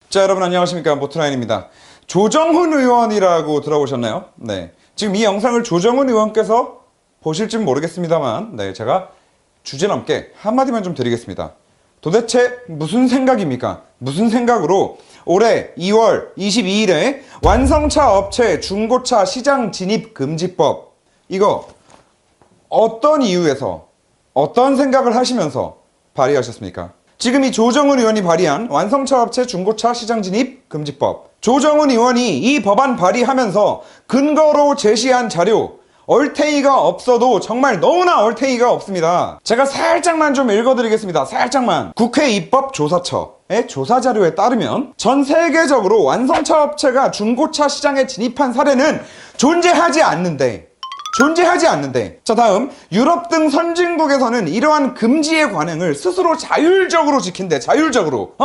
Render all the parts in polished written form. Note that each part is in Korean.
자, 여러분 안녕하십니까. 모트라인입니다. 조정훈 의원이라고 들어보셨나요? 네. 지금 이 영상을 조정훈 의원께서 보실진 모르겠습니다만, 네, 제가 주제넘게 한마디만 좀 드리겠습니다. 도대체 무슨 생각입니까? 무슨 생각으로 올해 2월 22일에 완성차 업체 중고차 시장 진입 금지법, 이거 어떤 이유에서 어떤 생각을 하시면서 발의하셨습니까? 지금 이 조정훈 의원이 발의한 완성차 업체 중고차 시장 진입 금지법, 조정훈 의원이 이 법안 발의하면서 근거로 제시한 자료, 얼탱이가 없어도 정말 너무나 얼탱이가 없습니다. 제가 살짝만 좀 읽어드리겠습니다. 살짝만. 국회 입법조사처의 조사 자료에 따르면 전 세계적으로 완성차 업체가 중고차 시장에 진입한 사례는 존재하지 않는데, 자, 다음 유럽 등 선진국에서는 이러한 금지의 관행을 스스로 자율적으로 지킨대. 자율적으로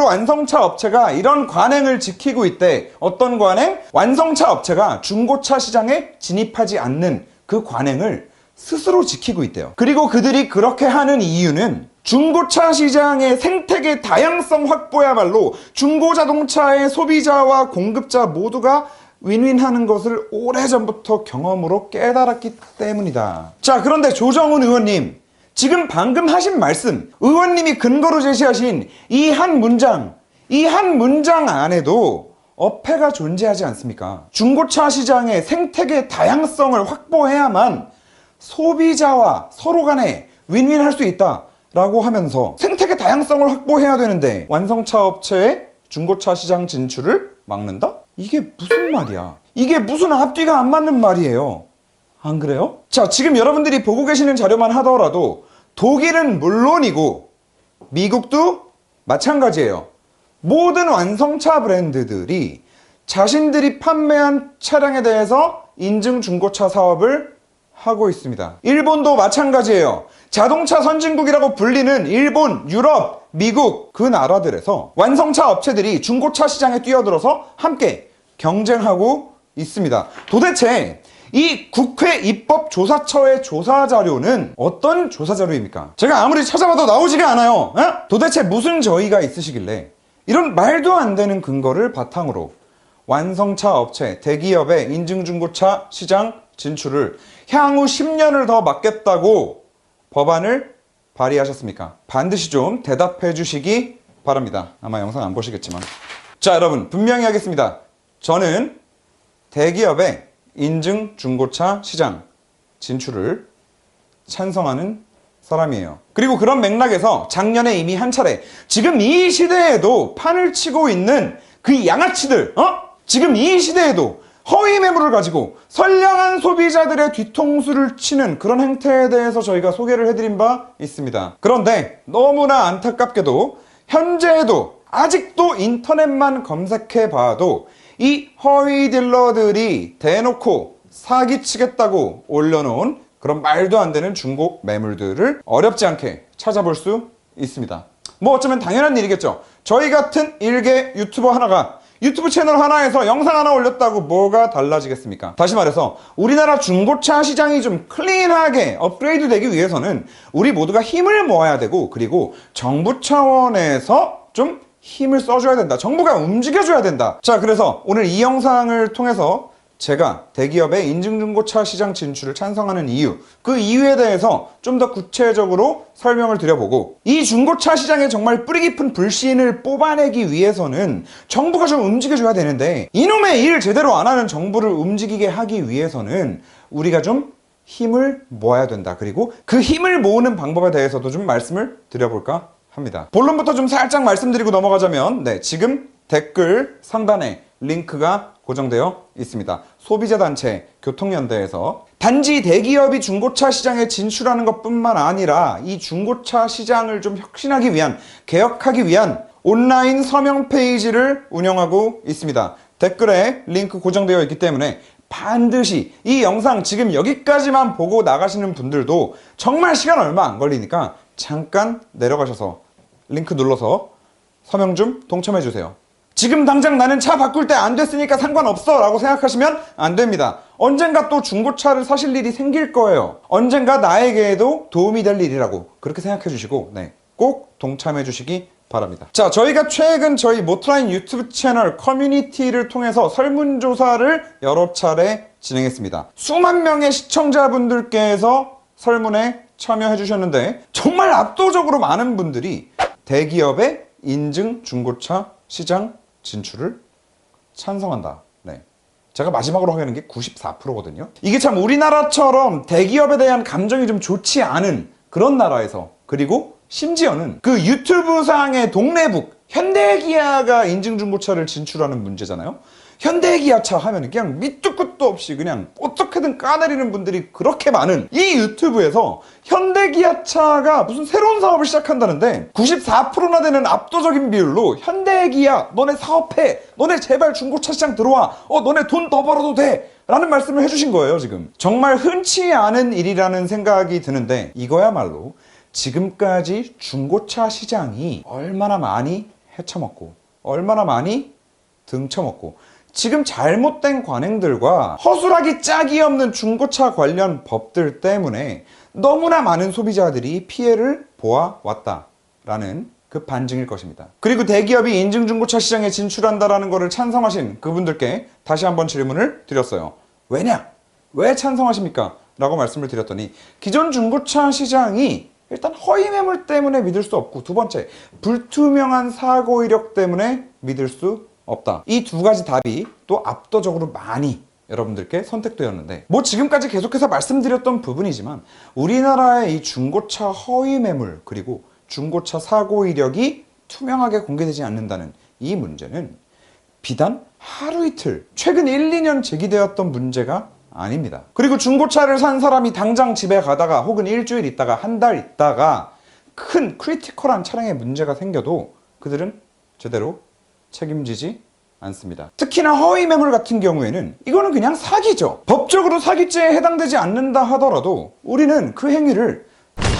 완성차 업체가 이런 관행을 지키고 있대. 어떤 관행? 완성차 업체가 중고차 시장에 진입하지 않는 그 관행을 스스로 지키고 있대요. 그리고 그들이 그렇게 하는 이유는 중고차 시장의 생태계 다양성 확보야말로 중고자동차의 소비자와 공급자 모두가 윈윈하는 것을 오래전부터 경험으로 깨달았기 때문이다. 자, 그런데 조정훈 의원님, 지금 방금 하신 말씀, 의원님이 근거로 제시하신 이 한 문장 안에도 어폐가 존재하지 않습니까? 중고차 시장의 생태계 다양성을 확보해야만 소비자와 서로 간에 윈윈할 수 있다라고 하면서 생태계 다양성을 확보해야 되는데 완성차 업체의 중고차 시장 진출을 막는다? 이게 무슨 말이야? 이게 무슨 앞뒤가 안 맞는 말이에요. 안 그래요? 자, 지금 여러분들이 보고 계시는 자료만 하더라도 독일은 물론이고 미국도 마찬가지예요. 모든 완성차 브랜드들이 자신들이 판매한 차량에 대해서 인증 중고차 사업을 하고 있습니다. 일본도 마찬가지예요. 자동차 선진국이라고 불리는 일본, 유럽, 미국 그 나라들에서 완성차 업체들이 중고차 시장에 뛰어들어서 함께 경쟁하고 있습니다. 도대체 이 국회 입법조사처의 조사 자료는 어떤 조사 자료입니까? 제가 아무리 찾아봐도 나오지가 않아요. 도대체 무슨 저희가 있으시길래 이런 말도 안 되는 근거를 바탕으로 완성차 업체, 대기업의 인증중고차 시장 진출을 향후 10년을 더 막겠다고 법안을 발의하셨습니까? 반드시 좀 대답해 주시기 바랍니다. 아마 영상 안 보시겠지만. 자, 여러분 분명히 하겠습니다. 저는 대기업의 인증 중고차 시장 진출을 찬성하는 사람이에요. 그리고 그런 맥락에서 작년에 이미 한 차례, 지금 이 시대에도 판을 치고 있는 그 양아치들, 지금 이 시대에도 허위 매물을 가지고 선량한 소비자들의 뒤통수를 치는 그런 행태에 대해서 저희가 소개를 해드린 바 있습니다. 그런데 너무나 안타깝게도 현재에도 아직도 인터넷만 검색해봐도 이 허위 딜러들이 대놓고 사기치겠다고 올려놓은 그런 말도 안 되는 중고 매물들을 어렵지 않게 찾아볼 수 있습니다. 뭐 어쩌면 당연한 일이겠죠. 저희 같은 일개 유튜버 하나가 유튜브 채널 하나에서 영상 하나 올렸다고 뭐가 달라지겠습니까? 다시 말해서 우리나라 중고차 시장이 좀 클린하게 업그레이드 되기 위해서는 우리 모두가 힘을 모아야 되고, 그리고 정부 차원에서 좀 힘을 써줘야 된다. 정부가 움직여줘야 된다. 자, 그래서 오늘 이 영상을 통해서 제가 대기업의 인증중고차 시장 진출을 찬성하는 이유, 그 이유에 대해서 좀 더 구체적으로 설명을 드려보고, 이 중고차 시장에 정말 뿌리 깊은 불신을 뽑아내기 위해서는 정부가 좀 움직여줘야 되는데, 이놈의 일 제대로 안 하는 정부를 움직이게 하기 위해서는 우리가 좀 힘을 모아야 된다. 그리고 그 힘을 모으는 방법에 대해서도 좀 말씀을 드려볼까 합니다. 본론부터 좀 살짝 말씀드리고 넘어가자면, 네, 지금 댓글 상단에 링크가 고정되어 있습니다. 소비자단체 교통연대에서 단지 대기업이 중고차 시장에 진출하는 것뿐만 아니라 이 중고차 시장을 좀 혁신하기 위한, 개혁하기 위한 온라인 서명 페이지를 운영하고 있습니다. 댓글에 링크 고정되어 있기 때문에 반드시 이 영상 지금 여기까지만 보고 나가시는 분들도 정말 시간 얼마 안 걸리니까 잠깐 내려가셔서 링크 눌러서 서명 좀 동참해 주세요. 지금 당장 나는 차 바꿀 때 안 됐으니까 상관없어 라고 생각하시면 안 됩니다. 언젠가 또 중고차를 사실 일이 생길 거예요. 언젠가 나에게도 도움이 될 일이라고 그렇게 생각해 주시고, 네, 꼭 동참해 주시기 바랍니다. 자, 저희가 최근 저희 모트라인 유튜브 채널 커뮤니티를 통해서 설문조사를 여러 차례 진행했습니다. 수만 명의 시청자분들께서 설문에 참여해 주셨는데 정말 압도적으로 많은 분들이 대기업의 인증 중고차 시장 진출을 찬성한다. 네. 제가 마지막으로 하는 게 94%거든요. 이게 참 우리나라처럼 대기업에 대한 감정이 좀 좋지 않은 그런 나라에서, 그리고 심지어는 그 유튜브상의 동네북 현대기아가 인증중고차를 진출하는 문제잖아요. 현대기아차 하면 그냥 밑도 끝도 없이 그냥 어떻게든 까내리는 분들이 그렇게 많은 이 유튜브에서 현대기아차가 무슨 새로운 사업을 시작한다는데 94%나 되는 압도적인 비율로 현대기아 너네 사업해, 너네 제발 중고차 시장 들어와, 너네 돈 더 벌어도 돼 라는 말씀을 해주신 거예요. 지금 정말 흔치 않은 일이라는 생각이 드는데, 이거야말로 지금까지 중고차 시장이 얼마나 많이 헤쳐먹고 얼마나 많이 등쳐먹고 지금 잘못된 관행들과 허술하기 짝이 없는 중고차 관련 법들 때문에 너무나 많은 소비자들이 피해를 보아왔다라는 그 반증일 것입니다. 그리고 대기업이 인증 중고차 시장에 진출한다라는 것을 찬성하신 그분들께 다시 한번 질문을 드렸어요. 왜냐? 왜 찬성하십니까? 라고 말씀을 드렸더니 기존 중고차 시장이 일단 허위 매물 때문에 믿을 수 없고, 두 번째, 불투명한 사고 이력 때문에 믿을 수 없다. 이 두 가지 답이 또 압도적으로 많이 여러분들께 선택되었는데, 뭐 지금까지 계속해서 말씀드렸던 부분이지만 우리나라의 이 중고차 허위 매물 그리고 중고차 사고 이력이 투명하게 공개되지 않는다는 이 문제는 비단 하루 이틀, 최근 1, 2년 제기되었던 문제가 아닙니다. 그리고 중고차를 산 사람이 당장 집에 가다가 혹은 일주일 있다가 한 달 있다가 큰 크리티컬한 차량에 문제가 생겨도 그들은 제대로 책임지지 않습니다. 특히나 허위 매물 같은 경우에는 이거는 그냥 사기죠. 법적으로 사기죄에 해당되지 않는다 하더라도 우리는 그 행위를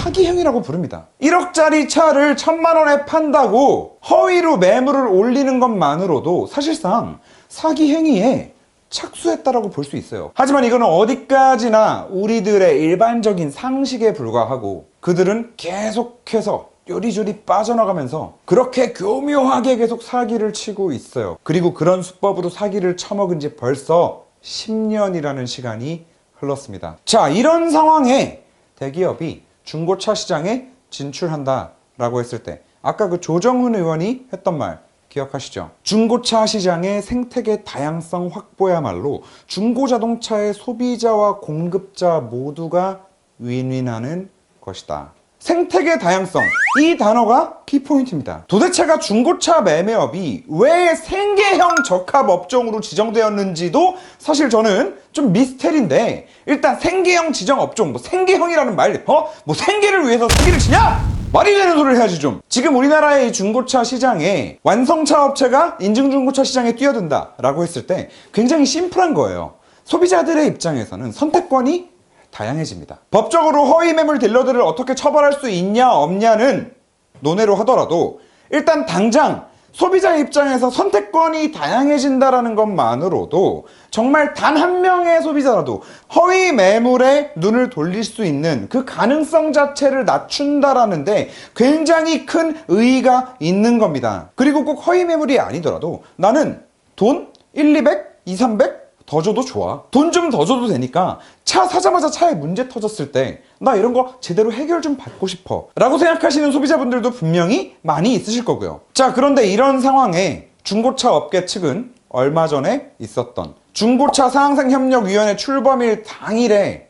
사기 행위라고 부릅니다. 1억짜리 차를 1,000만 원에 판다고 허위로 매물을 올리는 것만으로도 사실상 사기 행위에 착수했다라고 볼 수 있어요. 하지만 이거는 어디까지나 우리들의 일반적인 상식에 불과하고, 그들은 계속해서 요리조리 빠져나가면서 그렇게 교묘하게 계속 사기를 치고 있어요. 그리고 그런 수법으로 사기를 쳐먹은 지 벌써 10년이라는 시간이 흘렀습니다. 자, 이런 상황에 대기업이 중고차 시장에 진출한다라고 했을 때 아까 그 조정훈 의원이 했던 말 기억하시죠? 중고차 시장의 생태계 다양성 확보야말로 중고자동차의 소비자와 공급자 모두가 윈윈하는 것이다. 생태계 다양성, 이 단어가 키포인트입니다. 도대체가 중고차 매매업이 왜 생계형 적합업종으로 지정되었는지도 사실 저는 좀 미스테리인데, 일단 생계형 지정업종, 뭐 생계형이라는 말, 뭐 생계를 위해서 사기를 치냐? 말이 되는 소리를 해야지 좀. 지금 우리나라의 중고차 시장에 완성차 업체가 인증 중고차 시장에 뛰어든다 라고 했을 때 굉장히 심플한 거예요. 소비자들의 입장에서는 선택권이 다양해집니다. 법적으로 허위 매물 딜러들을 어떻게 처벌할 수 있냐 없냐는 논외로 하더라도 일단 당장 소비자 입장에서 선택권이 다양해진다라는 것만으로도 정말 단 한 명의 소비자라도 허위 매물에 눈을 돌릴 수 있는 그 가능성 자체를 낮춘다라는데 굉장히 큰 의의가 있는 겁니다. 그리고 꼭 허위 매물이 아니더라도 나는 돈 1, 200, 2, 300 더 줘도 좋아. 돈 좀 더 줘도 되니까 차 사자마자 차에 문제 터졌을 때 나 이런 거 제대로 해결 좀 받고 싶어 라고 생각하시는 소비자분들도 분명히 많이 있으실 거고요. 자, 그런데 이런 상황에 중고차 업계 측은 얼마 전에 있었던 중고차 상생협력위원회 출범일 당일에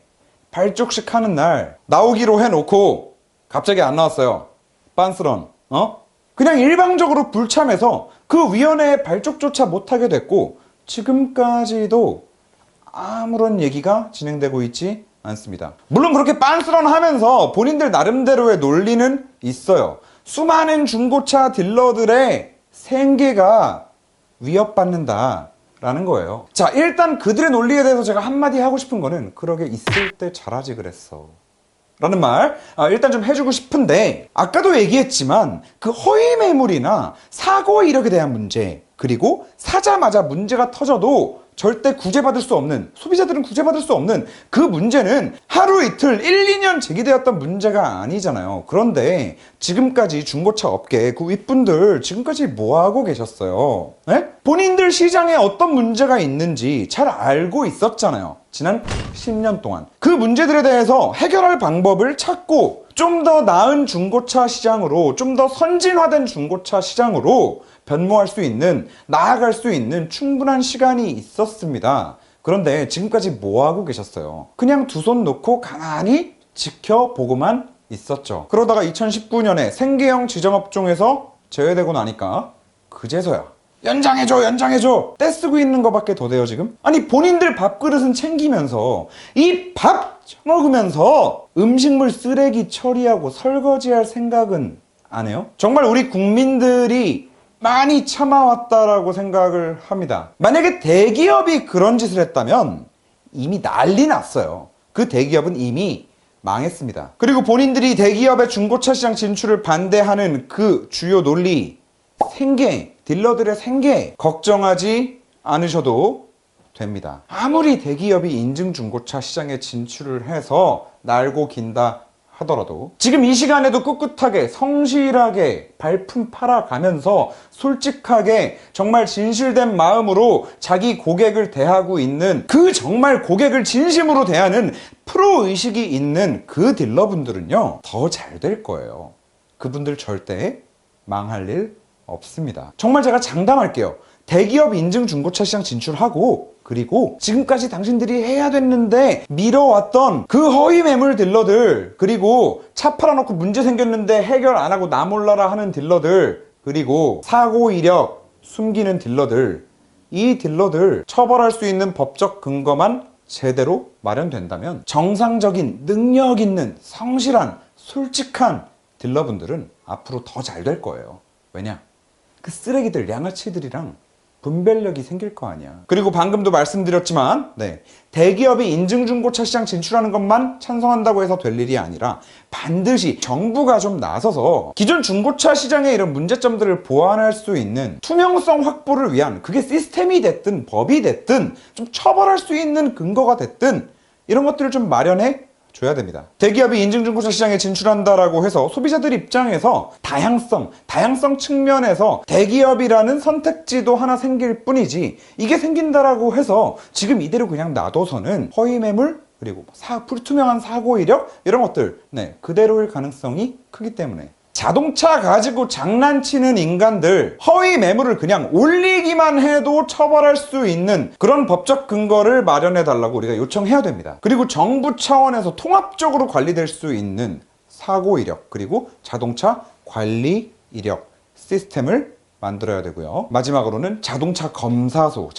발족식 하는 날 나오기로 해놓고 갑자기 안 나왔어요. 빤스런. 그냥 일방적으로 불참해서 그 위원회에 발족조차 못하게 됐고 지금까지도 아무런 얘기가 진행되고 있지 않습니다. 물론 그렇게 빤스런 하면서 본인들 나름대로의 논리는 있어요. 수많은 중고차 딜러들의 생계가 위협받는다 라는 거예요. 자, 일단 그들의 논리에 대해서 제가 한마디 하고 싶은 거는 그러게 있을 때 잘하지 그랬어 라는 말 일단 좀 해주고 싶은데, 아까도 얘기했지만 그 허위 매물이나 사고 이력에 대한 문제, 그리고 사자마자 문제가 터져도 절대 구제받을 수 없는, 소비자들은 구제받을 수 없는 그 문제는 하루 이틀 1, 2년 제기되었던 문제가 아니잖아요. 그런데 지금까지 중고차 업계 그 윗분들 지금까지 뭐하고 계셨어요? 네? 본인들 시장에 어떤 문제가 있는지 잘 알고 있었잖아요. 지난 10년 동안 그 문제들에 대해서 해결할 방법을 찾고 좀 더 나은 중고차 시장으로, 좀 더 선진화된 중고차 시장으로 변모할 수 있는, 나아갈 수 있는 충분한 시간이 있었습니다. 그런데 지금까지 뭐하고 계셨어요? 그냥 두 손 놓고 가만히 지켜보고만 있었죠. 그러다가 2019년에 생계형 지정업종에서 제외되고 나니까 그제서야 연장해줘 떼쓰고 있는 것밖에 더 돼요 지금? 아니 본인들 밥그릇은 챙기면서 이 밥 처먹으면서 음식물 쓰레기 처리하고 설거지할 생각은 안 해요? 정말 우리 국민들이 많이 참아왔다라고 생각을 합니다. 만약에 대기업이 그런 짓을 했다면 이미 난리 났어요. 그 대기업은 이미 망했습니다. 그리고 본인들이 대기업의 중고차 시장 진출을 반대하는 그 주요 논리, 생계, 딜러들의 생계 걱정하지 않으셔도 됩니다. 아무리 대기업이 인증 중고차 시장에 진출을 해서 날고 긴다 하더라도 지금 이 시간에도 꿋꿋하게 성실하게 발품 팔아가면서 솔직하게 정말 진실된 마음으로 자기 고객을 대하고 있는, 그 정말 고객을 진심으로 대하는 프로의식이 있는 그 딜러분들은요 더 잘 될 거예요. 그분들 절대 망할 일 없습니다. 정말 제가 장담할게요. 대기업 인증 중고차 시장 진출하고, 그리고 지금까지 당신들이 해야 됐는데 미뤄왔던 그 허위 매물 딜러들, 그리고 차 팔아놓고 문제 생겼는데 해결 안 하고 나 몰라라 하는 딜러들, 그리고 사고 이력 숨기는 딜러들, 이 딜러들 처벌할 수 있는 법적 근거만 제대로 마련된다면 정상적인 능력 있는 성실한 솔직한 딜러분들은 앞으로 더 잘 될 거예요. 왜냐? 그 쓰레기들, 양아치들이랑 분별력이 생길 거 아니야. 그리고 방금도 말씀드렸지만 대기업이 인증중고차 시장 진출하는 것만 찬성한다고 해서 될 일이 아니라 반드시 정부가 좀 나서서 기존 중고차 시장의 이런 문제점들을 보완할 수 있는 투명성 확보를 위한, 그게 시스템이 됐든 법이 됐든 좀 처벌할 수 있는 근거가 됐든 이런 것들을 좀 마련해 줘야 됩니다. 대기업이 인증중고차 시장에 진출한다라고 해서 소비자들 입장에서 다양성 측면에서 대기업이라는 선택지도 하나 생길 뿐이지, 이게 생긴다라고 해서 지금 이대로 그냥 놔둬서는 허위 매물, 그리고 불투명한 사고 이력 이런 것들 그대로일 가능성이 크기 때문에 자동차 가지고 장난치는 인간들, 허위 매물을 그냥 올리기만 해도 처벌할 수 있는 그런 법적 근거를 마련해 달라고 우리가 요청해야 됩니다. 그리고 정부 차원에서 통합적으로 관리될 수 있는 사고 이력, 그리고 자동차 관리 이력 시스템을 만들어야 되고요. 마지막으로는 자동차 검사소도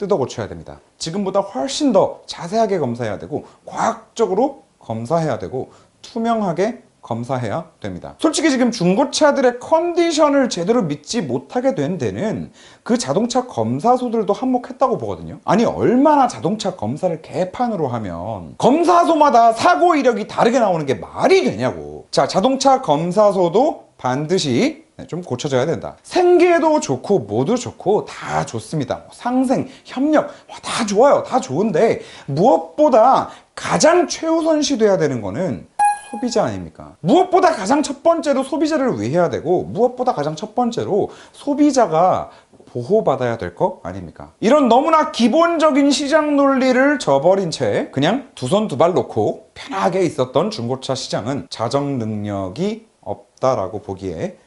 뜯어 고쳐야 됩니다. 지금보다 훨씬 더 자세하게 검사해야 되고, 과학적으로 검사해야 되고, 투명하게 검사해야 됩니다. 솔직히 지금 중고차들의 컨디션을 제대로 믿지 못하게 된 데는 그 자동차 검사소들도 한몫했다고 보거든요. 아니 얼마나 자동차 검사를 개판으로 하면 검사소마다 사고 이력이 다르게 나오는 게 말이 되냐고. 자, 자동차 검사소도 반드시 좀 고쳐져야 된다. 생계도 좋고 뭐도 좋고 다 좋습니다. 상생, 협력 다 좋아요. 다 좋은데 무엇보다 가장 최우선시 돼야 되는 거는 소비자 아닙니까? 무엇보다 가장 첫 번째로 소비자를 위해야 되고, 무엇보다 가장 첫 번째로 소비자가 보호받아야 될 거 아닙니까? 이런 너무나 기본적인 시장 논리를 저버린 채 그냥 두 손 두 발 놓고 편하게 있었던 중고차 시장은 자정 능력이 없다라고 보기에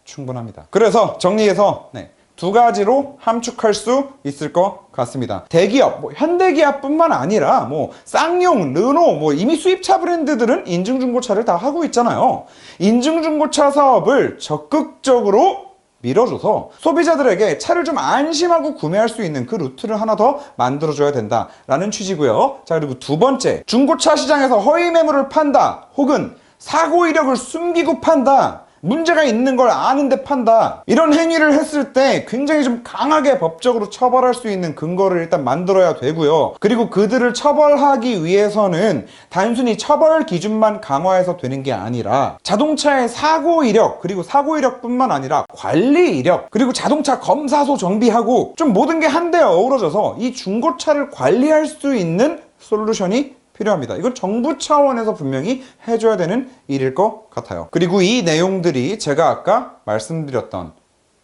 충분합니다. 그래서 정리해서 두 가지로 함축할 수 있을 것 같습니다. 대기업, 현대기아뿐만 아니라 쌍용, 르노, 이미 수입차 브랜드들은 인증중고차를 다 하고 있잖아요. 인증중고차 사업을 적극적으로 밀어줘서 소비자들에게 차를 좀 안심하고 구매할 수 있는 그 루트를 하나 더 만들어줘야 된다라는 취지고요. 자, 그리고 두 번째, 중고차 시장에서 허위 매물을 판다, 혹은 사고 이력을 숨기고 판다, 문제가 있는 걸 아는데 판다. 이런 행위를 했을 때 굉장히 좀 강하게 법적으로 처벌할 수 있는 근거를 일단 만들어야 되고요. 그리고 그들을 처벌하기 위해서는 단순히 처벌 기준만 강화해서 되는 게 아니라 자동차의 사고 이력, 그리고 사고 이력뿐만 아니라 관리 이력, 그리고 자동차 검사소 정비하고 좀 모든 게 한데 어우러져서 이 중고차를 관리할 수 있는 솔루션이 필요합니다. 이건 정부 차원에서 분명히 해줘야 되는 일일 것 같아요. 그리고 이 내용들이 제가 아까 말씀드렸던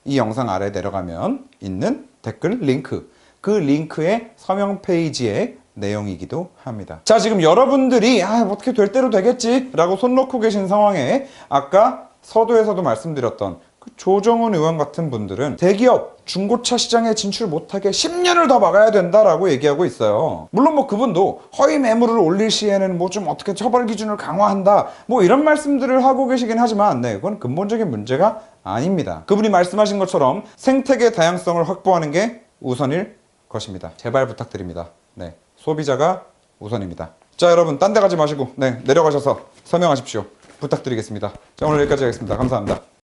이 영상 아래 내려가면 있는 댓글 링크, 그 링크의 서명 페이지의 내용이기도 합니다. 자, 지금 여러분들이 어떻게 될 대로 되겠지 라고 손 놓고 계신 상황에 아까 서두에서도 말씀드렸던 그 조정훈 의원 같은 분들은 대기업 중고차 시장에 진출 못하게 10년을 더 막아야 된다라고 얘기하고 있어요. 물론 뭐 그분도 허위 매물을 올릴 시에는 뭐 좀 어떻게 처벌 기준을 강화한다 뭐 이런 말씀들을 하고 계시긴 하지만 그건 근본적인 문제가 아닙니다. 그분이 말씀하신 것처럼 생태계 다양성을 확보하는 게 우선일 것입니다. 제발 부탁드립니다. 소비자가 우선입니다. 자, 여러분 딴 데 가지 마시고 내려가셔서 서명하십시오. 부탁드리겠습니다. 자, 오늘 여기까지 하겠습니다. 감사합니다.